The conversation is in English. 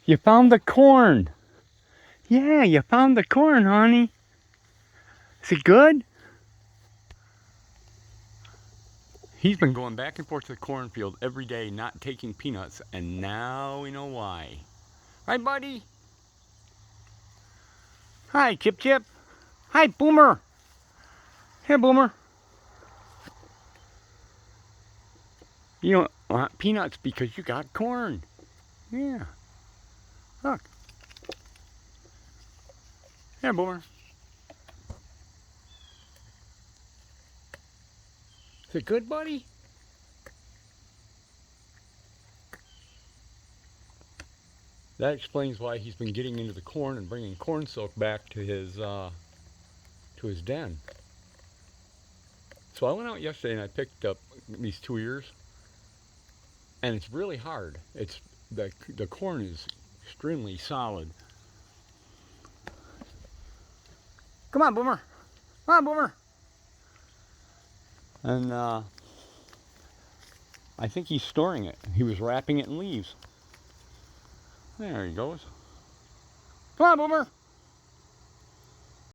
You found the corn. Yeah, you found the corn, honey. Is it good? He's been going back and forth to the cornfield every day, not taking peanuts, and now we know why. Right, buddy? Hi, Chip Chip. Hi, Boomer. Here, Boomer. You don't want peanuts because you got corn. Yeah. Look. Here, Boomer. Is it good, buddy? That explains why he's been getting into the corn and bringing corn silk back to his den. So I went out yesterday and I picked up these 2 ears, and it's really hard. It's the corn is extremely solid. Come on, Boomer. Come on, Boomer. And I think he's storing it. He was wrapping it in leaves. There he goes. Come on, Boomer.